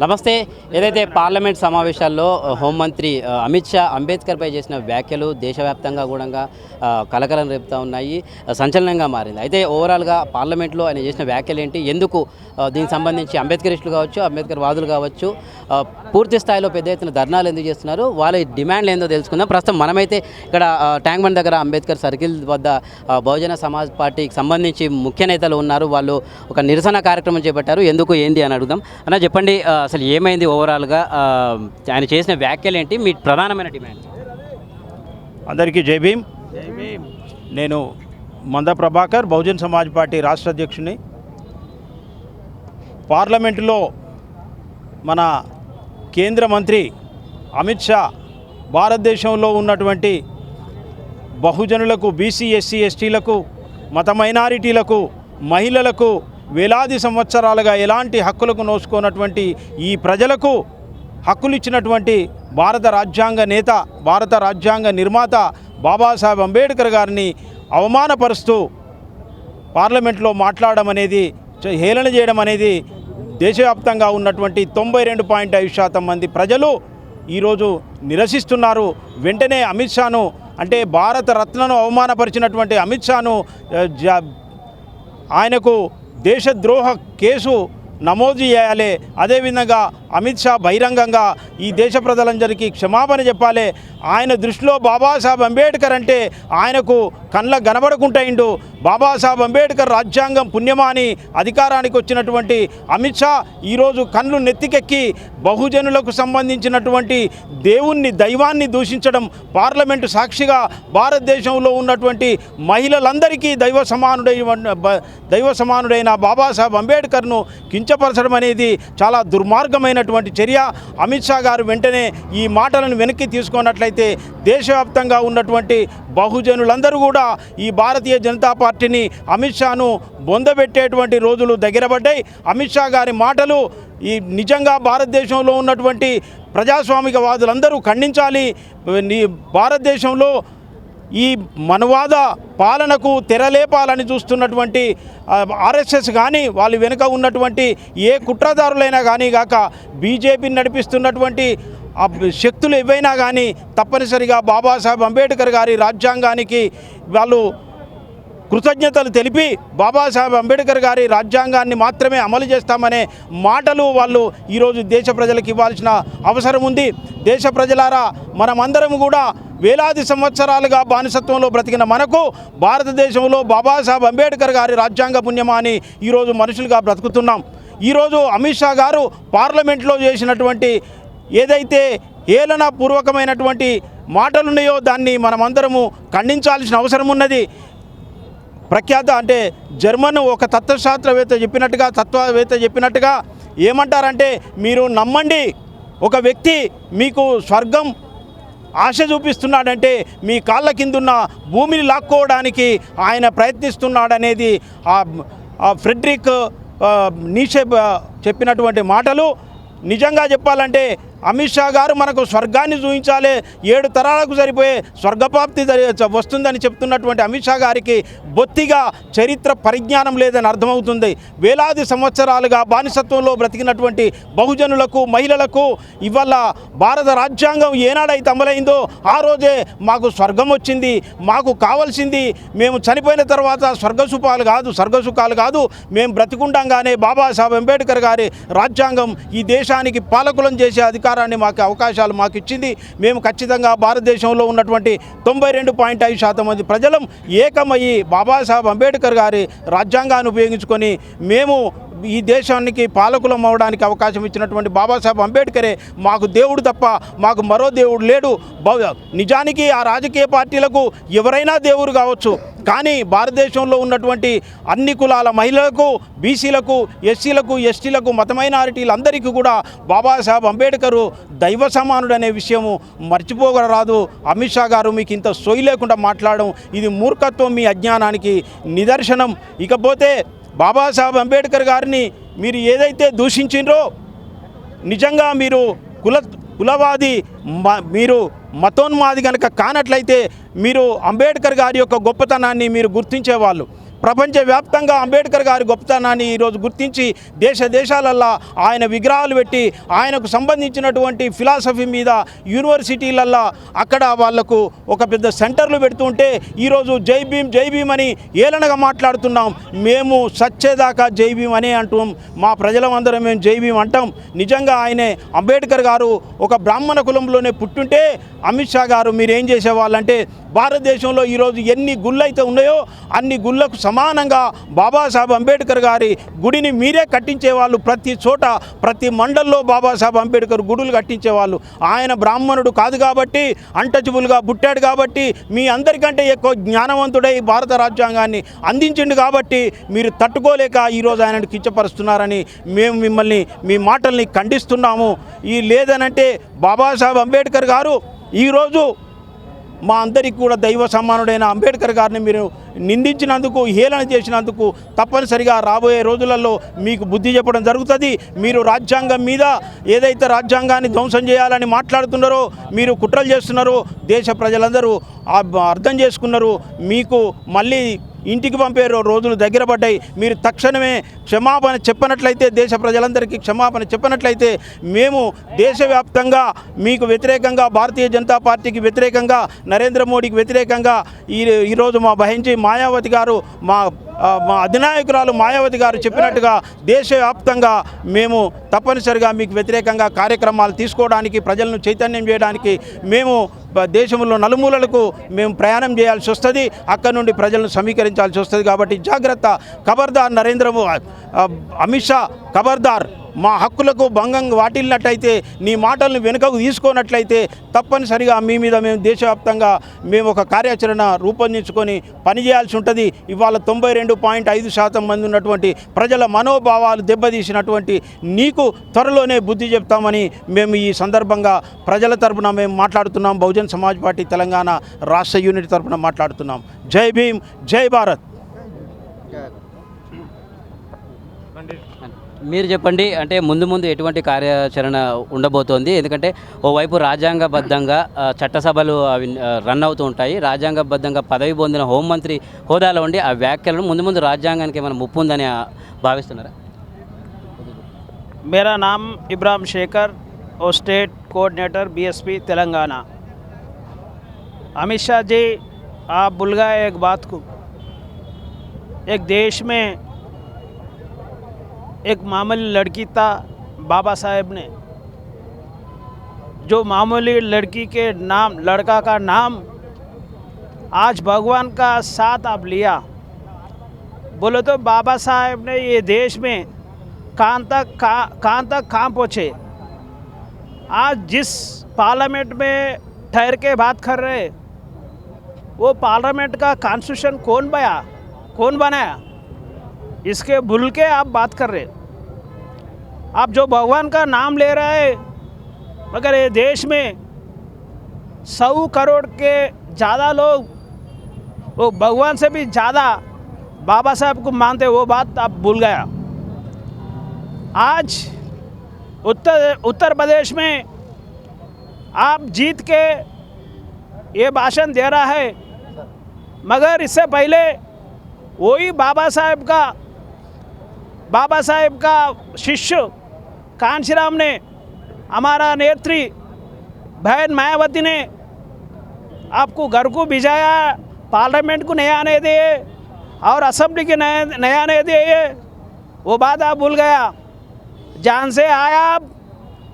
నమస్తే. ఏదైతే పార్లమెంట్ సమావేశాల్లో హోంమంత్రి అమిత్ షా అంబేద్కర్పై చేసిన వ్యాఖ్యలు దేశవ్యాప్తంగా కూడా కలకలం రేపుతూ ఉన్నాయి, సంచలనంగా మారింది. అయితే ఓవరాల్గా పార్లమెంట్లో ఆయన చేసిన వ్యాఖ్యలు ఏంటి, ఎందుకు దీనికి సంబంధించి అంబేద్కరిస్టులు కావచ్చు, అంబేద్కర్ వాదులు కావచ్చు పూర్తి స్థాయిలో పెద్ద ఎత్తున ధర్నాలు ఎందుకు చేస్తున్నారు, వాళ్ళ డిమాండ్లు ఏందో తెలుసుకుందాం. ప్రస్తుతం మనమైతే ఇక్కడ ట్యాంక్ బండ్ దగ్గర అంబేద్కర్ సర్కిల్ వద్ద బహుజన సమాజ్ పార్టీకి సంబంధించి ముఖ్య నేతలు ఉన్నారు. వాళ్ళు ఒక నిరసన కార్యక్రమం చేపట్టారు. ఎందుకు ఏంది అని అడుగుదాం. అన్న చెప్పండి, అసలు ఏమైంది ఓవరాల్గా, ఆయన చేసిన వ్యాఖ్యలు ఏంటి, మీ ప్రధానమైన డిమాండ్? అందరికీ జై భీమ్. నేను మంద ప్రభాకర్, బహుజన్ సమాజ్ పార్టీ రాష్ట్ర అధ్యక్షుని. పార్లమెంటులో మన కేంద్ర మంత్రి అమిత్ షా భారతదేశంలో ఉన్నటువంటి బహుజనులకు, బీసీ, ఎస్సీ, ఎస్టీలకు, మత మైనారిటీలకు, మహిళలకు వేలాది సంవత్సరాలుగా ఎలాంటి హక్కులకు నోచుకున్నటువంటి ఈ ప్రజలకు హక్కులు ఇచ్చినటువంటి భారత రాజ్యాంగ నేత, భారత రాజ్యాంగ నిర్మాత బాబాసాహెబ్ అంబేద్కర్ గారిని అవమానపరుస్తూ పార్లమెంట్లో మాట్లాడడం అనేది, హేళన చేయడం అనేది దేశవ్యాప్తంగా ఉన్నటువంటి 92.5% మంది ప్రజలు ఈరోజు నిరసిస్తున్నారు. వెంటనే అమిత్ షాను, అంటే భారత రత్నను అవమానపరిచినటువంటి అమిత్ షాను ఆయనకు దేశద్రోహ కేసు నమోదు చేయాలి. అదేవిధంగా అమిత్ షా బహిరంగంగా ఈ దేశ ప్రజలందరికీ క్షమాపణ చెప్పాలి. ఆయన దృష్టిలో బాబాసాహెబ్ అంబేద్కర్ అంటే ఆయనకు కళ్ళ కనబడకుంటాయిండు. బాబాసాహెబ్ అంబేద్కర్ రాజ్యాంగం పుణ్యమాని అధికారానికి వచ్చినటువంటి అమిత్ షా ఈరోజు కళ్ళు నెత్తికెక్కి బహుజనులకు సంబంధించినటువంటి దేవుణ్ణి, దైవాన్ని దూషించడం, పార్లమెంటు సాక్షిగా భారతదేశంలో ఉన్నటువంటి మహిళలందరికీ దైవ సమానుడైన బాబాసాహెబ్ అంబేద్కర్ను కించపరచడం అనేది చాలా దుర్మార్గమైనటువంటి చర్య. అమిత్ షా గారు వెంటనే ఈ మాటలను వెనక్కి తీసుకున్నట్లయితే దేశవ్యాప్తంగా ఉన్నటువంటి బహుజనులందరూ కూడా ఈ భారతీయ జనతా పార్టీని, అమిత్ షాను బొందబెట్టేటువంటి రోజులు దగ్గరపడ్డాయి. అమిత్ షా గారి మాటలు ఈ నిజంగా భారతదేశంలో ఉన్నటువంటి ప్రజాస్వామికవాదులందరూ ఖండించాలి. భారతదేశంలో ఈ మనవాద పాలనకు తెరలేపాలని చూస్తున్నటువంటి ఆర్ఎస్ఎస్ కానీ, వాళ్ళు వెనుక ఉన్నటువంటి ఏ కుట్రదారులైనా కానీ గాక, బీజేపీని నడిపిస్తున్నటువంటి శక్తులు ఏవైనా కానీ తప్పనిసరిగా బాబాసాహెబ్ అంబేద్కర్ గారి రాజ్యాంగానికి వాళ్ళు కృతజ్ఞతలు తెలిపి బాబాసాహెబ్ అంబేద్కర్ గారి రాజ్యాంగాన్ని మాత్రమే అమలు చేస్తామనే మాటలు వాళ్ళు ఈరోజు దేశ ప్రజలకు ఇవ్వాల్సిన అవసరం ఉంది. దేశ ప్రజలారా, మనమందరం కూడా వేలాది సంవత్సరాలుగా బానిసత్వంలో బ్రతికిన మనకు భారతదేశంలో బాబాసాహెబ్ అంబేద్కర్ గారి రాజ్యాంగ పుణ్యమాని ఈరోజు మనుషులుగా బ్రతుకుతున్నాం. ఈరోజు అమిత్ షా గారు పార్లమెంట్లో చేసినటువంటి ఏదైతే హేళనపూర్వకమైనటువంటి మాటలున్నాయో దాన్ని మనమందరము ఖండించాల్సిన అవసరం ఉన్నది. ప్రఖ్యాత అంటే జర్మన్ ఒక తత్వవేత్త చెప్పినట్టుగా ఏమంటారంటే, మీరు నమ్మండి, ఒక వ్యక్తి మీకు స్వర్గం ఆశ చూపిస్తున్నాడంటే మీ కాళ్ళ కిందున్న భూమిని లాక్కోవడానికి ఆయన ప్రయత్నిస్తున్నాడనేది ఫ్రెడరిక్ నీషే చెప్పినటువంటి మాటలు. నిజంగా చెప్పాలంటే అమిత్ షా గారు మనకు స్వర్గాన్ని చూపించాలి, 7 తరాలకు సరిపోయే స్వర్గప్రాప్తి వస్తుందని చెప్తున్నటువంటి అమిత్ షా గారికి బొత్తిగా చరిత్ర పరిజ్ఞానం లేదని అర్థమవుతుంది. వేలాది సంవత్సరాలుగా బానిసత్వంలో బ్రతికినటువంటి బహుజనులకు, మహిళలకు ఇవాళ భారత రాజ్యాంగం ఏనాడైతే అమలైందో ఆ రోజే మాకు స్వర్గం వచ్చింది. మాకు కావాల్సింది, మేము చనిపోయిన తర్వాత స్వర్గసుఖాలు కాదు, మేము బ్రతికుండగానే బాబాసాహెబ్ అంబేద్కర్ గారి రాజ్యాంగం ఈ దేశానికి పాలకులం చేసే అధికారాన్ని అవకాశాలు మాకు ఇచ్చింది. మేము ఖచ్చితంగా భారతదేశంలో ఉన్నటువంటి 92.5% మంది ప్రజలం ఏకమయ్యి బాబాసాహెబ్ అంబేద్కర్ గారి రాజ్యాంగాన్ని ఉపయోగించుకొని మేము ఈ దేశానికి పాలకులం అవడానికి అవకాశం ఇచ్చినటువంటి బాబాసాహెబ్ అంబేద్కరే మాకు దేవుడు తప్ప మాకు మరో దేవుడు లేడు. నిజానికి ఆ రాజకీయ పార్టీలకు ఎవరైనా దేవుడు కావచ్చు, కానీ భారతదేశంలో ఉన్నటువంటి అన్ని కులాల మహిళలకు, బీసీలకు, ఎస్సీలకు, ఎస్టీలకు, మత మైనారిటీలందరికీ కూడా బాబాసాహెబ్ అంబేద్కర్ దైవ సమానుడనే విషయము మర్చిపోగలరాదు. అమిత్ షా గారు మీకు ఇంత సోయి లేకుండా మాట్లాడడం ఇది మూర్ఖత్వం, మీ అజ్ఞానానికి నిదర్శనం. ఇకపోతే బాబాసాహెబ్ అంబేద్కర్ గారిని మీరు ఏదైతే దూషించిండ్రో, నిజంగా మీరు కులవాది, మీరు మతోన్మాది కనుక కానట్లయితే మీరు అంబేద్కర్ గారి యొక్క గొప్పతనాన్ని మీరు గుర్తించేవాళ్ళు. ప్రపంచవ్యాప్తంగా అంబేద్కర్ గారి గొప్పతనాన్ని ఈరోజు గుర్తించి దేశాలల్లో ఆయన విగ్రహాలు పెట్టి ఆయనకు సంబంధించినటువంటి ఫిలాసఫీ మీద యూనివర్సిటీలల్లో అక్కడ వాళ్లకు ఒక పెద్ద సెంటర్లు పెడుతుంటే ఈరోజు జై భీమ్ అని ఏలనగా మాట్లాడుతున్నాం. మేము సచ్చేదాకా జై భీమ్ అనే అంటాం. మా ప్రజలమందరం మేము జై భీమ్ అంటాం. నిజంగా ఆయనే అంబేద్కర్ గారు ఒక బ్రాహ్మణ కులంలోనే పుట్టుంటే అమిత్ షా గారు మీరేం చేసేవాళ్ళంటే భారతదేశంలో ఈరోజు ఎన్ని గుళ్ళు అయితే ఉన్నాయో అన్ని గుళ్ళకు సమానంగా బాబాసాహెబ్ అంబేద్కర్ గారి గుడిని మీరే కట్టించేవాళ్ళు. ప్రతి చోట ప్రతి మండల్లో బాబాసాహెబ్ అంబేద్కర్ గుడులు కట్టించేవాళ్ళు. ఆయన బ్రాహ్మణుడు కాదు కాబట్టి అన్టచబుల్గా పుట్టాడు కాబట్టి మీ అందరికంటే ఎక్కువ జ్ఞానవంతుడై భారత రాజ్యాంగాన్ని అందించిండు కాబట్టి మీరు తట్టుకోలేక ఈరోజు ఆయనను కించపరుస్తున్నారని మేము మిమ్మల్ని మీ మాటల్ని ఖండిస్తున్నాము. ఈ లేదనంటే బాబాసాహెబ్ అంబేద్కర్ గారు ఈరోజు మా అందరికీ కూడా దైవ సమానుడైన అంబేద్కర్ గారిని మీరు నిందించినందుకు హేళన చేసినందుకు తప్పనిసరిగా రాబోయే రోజులలో మీకు బుద్ధి చెప్పడం జరుగుతుంది. మీరు రాజ్యాంగం మీద ఏదైతే రాజ్యాంగాన్ని ధ్వంసం చేయాలని మాట్లాడుతున్నారో మీరు కుట్రలు చేస్తున్నారో దేశ ప్రజలందరూ అర్థం చేసుకున్నారు. మీకు మళ్ళీ ఇంటికి పంపే రోజులు దగ్గర పడ్డాయి. మీరు తక్షణమే క్షమాపణ చెప్పనట్లయితే దేశ ప్రజలందరికీ క్షమాపణ చెప్పనట్లయితే మేము దేశవ్యాప్తంగా మీకు వ్యతిరేకంగా భారతీయ జనతా పార్టీకి వ్యతిరేకంగా నరేంద్ర మోడీకి వ్యతిరేకంగా ఈరోజు మా బహించి మాయావతి గారు మా అధినాయకురాలు మాయావతి గారు చెప్పినట్టుగా దేశవ్యాప్తంగా మేము తప్పనిసరిగా మీకు వ్యతిరేకంగా కార్యక్రమాలు తీసుకోవడానికి ప్రజలను చైతన్యం చేయడానికి మేము దేశంలో నలుమూలలకు మేము ప్రయాణం చేయాల్సి వస్తుంది. అక్కడ నుండి ప్రజలను సమీకరించాల్సి వస్తుంది. కాబట్టి జాగ్రత్త, ఖబర్దార్ అమిత్ షా ఖబర్దార్. మా హక్కులకు భంగం వాటిల్లినట్లయితే నీ మాటలను వెనుకకు తీసుకోనట్లయితే తప్పనిసరిగా మీ మీద మేము దేశవ్యాప్తంగా మేము ఒక కార్యాచరణ రూపొందించుకొని పనిచేయాల్సి ఉంటుంది. ఇవాళ 92.5% మంది ఉన్నటువంటి ప్రజల మనోభావాలు దెబ్బతీసినటువంటి నీకు త్వరలోనే బుద్ధి చెప్తామని మేము ఈ సందర్భంగా ప్రజల తరపున మేము మాట్లాడుతున్నాం. బహుజన్ సమాజ్ పార్టీ తెలంగాణ రాష్ట్ర యూనిట్ తరపున మాట్లాడుతున్నాం. జై భీమ్, జై భారత్. మీరు చెప్పండి, అంటే ముందు ఎటువంటి కార్యాచరణ ఉండబోతోంది? ఎందుకంటే ఓవైపు రాజ్యాంగబద్ధంగా చట్టసభలు అవి రన్ అవుతూ ఉంటాయి. రాజ్యాంగబద్ధంగా పదవి పొందిన హోంమంత్రి హోదాలో ఉండి ఆ వ్యాఖ్యలను ముందు రాజ్యాంగానికి ఏమైనా ముప్పు ఉందని భావిస్తున్నారా? मेरा नाम इब्राहिम शेखर और state coordinator BSP Telangana. Amit Shah ji, आप भूल गए एक बात को। एक देश में एक मामूली लड़की था, बाबा साहेब ने जो मामूली लड़की के नाम, लड़का का नाम आज भगवान का साथ आप लिया। बोलो तो बाबा साहेब ने ये देश में कहाँ तक पहुँचे। आज जिस पार्लियामेंट में ठहर के बात कर रहे, वो पार्लियामेंट का कॉन्स्टिट्यूशन कौन बनाया? इसके भूल के आप बात कर रहे। आप जो भगवान का नाम ले रहे हैं, मगर ये देश में 100 करोड़ के ज़्यादा लोग वो भगवान से भी ज़्यादा बाबा साहब को मानते, वो बात आप भूल गया। आज उत्तर प्रदेश में आप जीत के ये भाषण दे रहा है, मगर इससे पहले वही बाबा साहेब का शिष्य कांशीराम ने, हमारा नेत्री बहन मायावती ने आपको घर को भिजाया, पार्लियामेंट को नहीं आने दिए और असेंबली के नहीं आने दिए। वो बात आप भूल गया। जान से आया आप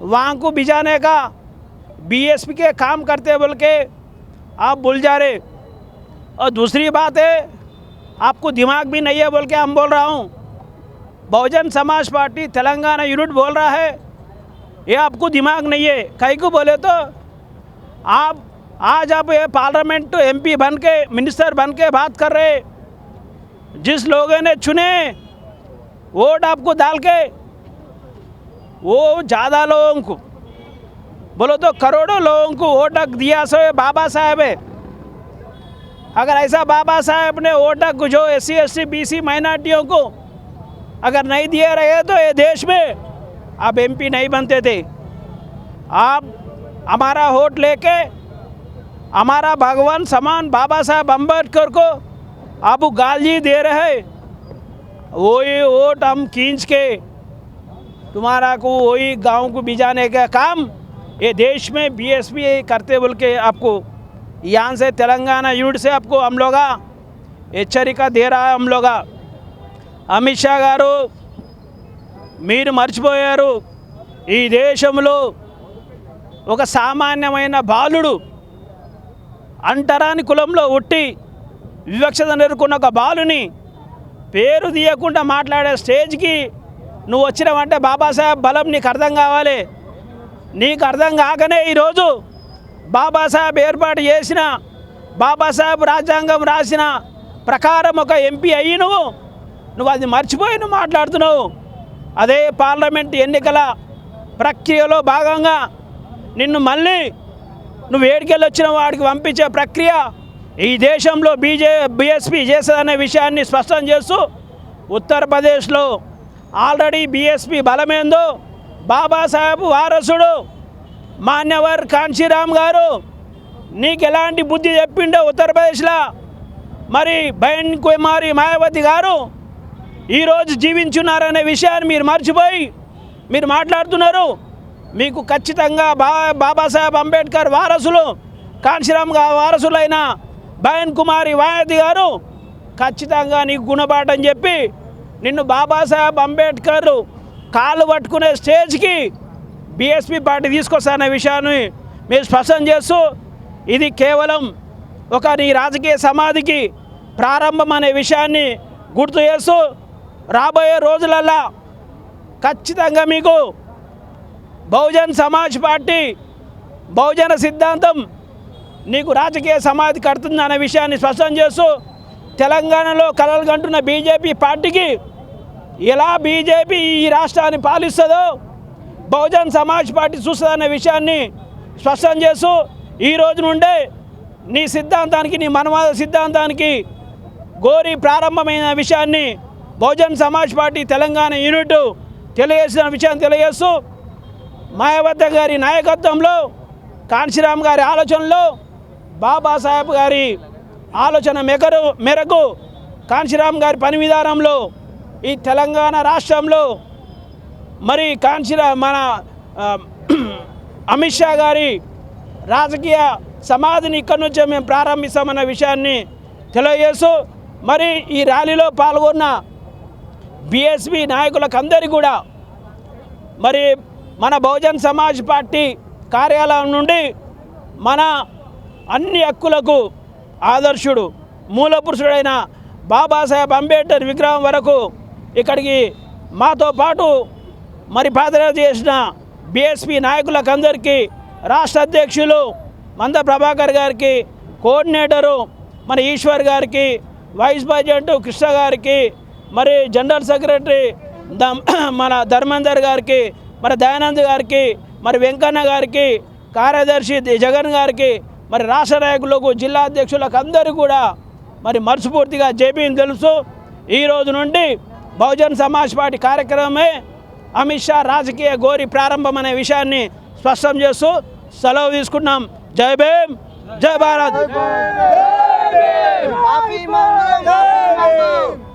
वहाँ को भिजाने का, बीएसपी के काम करते बोल के आप भूल जा रहे। और दूसरी बात है, आपको दिमाग भी नहीं है बोल के हम बोल रहा हूँ। बहुजन समाज पार्टी तेलंगाना यूनिट बोल रहा है, ये आपको दिमाग नहीं है। कहीं को बोले तो आप आज आप ये पार्लियामेंट एमपी बन के, मिनिस्टर बन के बात कर रहे। जिस लोगों ने चुने वोट आपको डाल के, वो ज़्यादा लोगों को बोलो तो करोड़ों लोगों को वोट दिया सो ये बाबा साहेब है। अगर ऐसा बाबा साहेब ने वोट जो SC ST BC माइनॉरिटियों को अगर नहीं दिए रहे तो ये देश में आप MP नहीं बनते थे। आप हमारा वोट लेके हमारा भगवान समान बाबा साहेब अम्बेडकर को आप गाली दे रहे, वही वोट हम खींच के तुम्हारा को वही गांव को भिजाने का काम ये देश में बीएसपी करते बोल के आपको यहाँ से तेलंगाना यूनिट से आपको हम लोग హెచ్చరిక दे रहा है हम लोग। అమిత్ షా గారు మీరు మర్చిపోయారు, ఈ దేశంలో ఒక సామాన్యమైన బాలుడు అంటరాని కులంలో ఉట్టి వివక్షత నెరుకున్న ఒక బాలుని పేరు తీయకుండా మాట్లాడే స్టేజ్కి నువ్వు వచ్చినావంటే బాబాసాహెబ్ బలం నీకు అర్థం కావాలి. నీకు అర్థం కాకనే ఈరోజు బాబాసాహెబ్ ఏర్పాటు చేసిన బాబాసాహెబ్ రాజ్యాంగం రాసిన ప్రకారం ఒక ఎంపీ అయ్యి నువ్వు అది మర్చిపోయి నువ్వు మాట్లాడుతున్నావు. అదే పార్లమెంట్ ఎన్నికల ప్రక్రియలో భాగంగా నిన్ను మళ్ళీ నువ్వు ఏడికెళ్ళి వచ్చిన వాడికి పంపించే ప్రక్రియ ఈ దేశంలో బీఎస్పీ చేస్తుందనే విషయాన్ని స్పష్టం చేస్తూ ఉత్తరప్రదేశ్లో ఆల్రెడీ బీఎస్పీ బలమేందో బాబాసాహెబ్ వారసుడు మాన్యవర్ కాంశీరామ్ గారు నీకు ఎలాంటి బుద్ధి చెప్పిండో ఉత్తరప్రదేశ్లో, మరి బహన్ కుమారి మాయావతి గారు ఈరోజు జీవించున్నారనే విషయాన్ని మీరు మర్చిపోయి మీరు మాట్లాడుతున్నారు. మీకు ఖచ్చితంగా బాబాసాహెబ్ అంబేద్కర్ వారసులు కాంశీరామ్ గారు వారసులైన బహన్ కుమారి మాయావతి గారు ఖచ్చితంగా నీకు గుణపాఠం చెప్పి నిన్ను బాబాసాహెబ్ అంబేద్కర్ కాళ్ళు పట్టుకునే స్టేజ్కి బీఎస్పీ పార్టీ తీసుకొస్తారనే విషయాన్ని మీరు స్పష్టం చేస్తూ ఇది కేవలం ఒక నీ రాజకీయ సమాధికి ప్రారంభం అనే విషయాన్ని గుర్తు చేస్తూ రాబోయే రోజులల్లో ఖచ్చితంగా మీకు బహుజన్ సమాజ్ పార్టీ బహుజన సిద్ధాంతం నీకు రాజకీయ సమాధి కడుతుంది అనే విషయాన్ని స్పష్టం చేస్తూ తెలంగాణలో కలలు కంటున్న బీజేపీ పార్టీకి ఎలా బీజేపీ ఈ రాష్ట్రాన్ని పాలిస్తుందో బహుజన్ సమాజ్ పార్టీ చూస్తుందనే విషయాన్ని స్పష్టం చేస్తూ ఈ రోజు నుండే నీ సిద్ధాంతానికి నీ మనవాద సిద్ధాంతానికి గోరి ప్రారంభమైన విషయాన్ని బహుజన్ సమాజ్ పార్టీ తెలంగాణ యూనిట్ తెలియజేసిన విషయాన్ని తెలియజేస్తూ మాయావతి గారి నాయకత్వంలో కాంశీరామ్ గారి ఆలోచనలో బాబాసాహెబ్ గారి ఆలోచన మేరకు కాంశీరామ్ గారి పని విధానంలో ఈ తెలంగాణ రాష్ట్రంలో మరి మన అమిత్ షా గారి రాజకీయ సమాధిని ఇక్కడి నుంచే మేము ప్రారంభిస్తామన్న విషయాన్ని తెలియజేస్తూ మరి ఈ ర్యాలీలో పాల్గొన్న బీఎస్పీ నాయకులకు అందరికీ కూడా మరి మన బహుజన్ సమాజ్ పార్టీ కార్యాలయం నుండి మన అన్ని హక్కులకు ఆదర్శుడు మూలపురుషుడైన బాబాసాహెబ్ అంబేద్కర్ విగ్రహం వరకు ఇక్కడికి మాతో పాటు మరి పాదయాత్ర చేసిన బీఎస్పీ నాయకులకు అందరికీ రాష్ట్ర అధ్యక్షులు మంద ప్రభాకర్ గారికి, కోఆర్డినేటరు మన ఈశ్వర్ గారికి, వైస్ ప్రెసిడెంట్ కృష్ణ గారికి, మరి జనరల్ సెక్రటరీ మన ధర్మేందర్ గారికి, మరి దయానంద్ గారికి, మరి వెంకన్న గారికి, కార్యదర్శి జగన్ గారికి, మరి రాష్ట్ర నాయకులకు జిల్లా అధ్యక్షులకు అందరూ కూడా మరి మనస్ఫూర్తిగా జేబీని తెలుసు. ఈరోజు నుండి బహుజన్ సమాజ్ పార్టీ కార్యక్రమమే అమిత్ షా రాజకీయ గోరి ప్రారంభం అనే విషయాన్ని స్పష్టం చేస్తూ సెలవు తీసుకున్నాం. జై భీమ్, జై భారత్.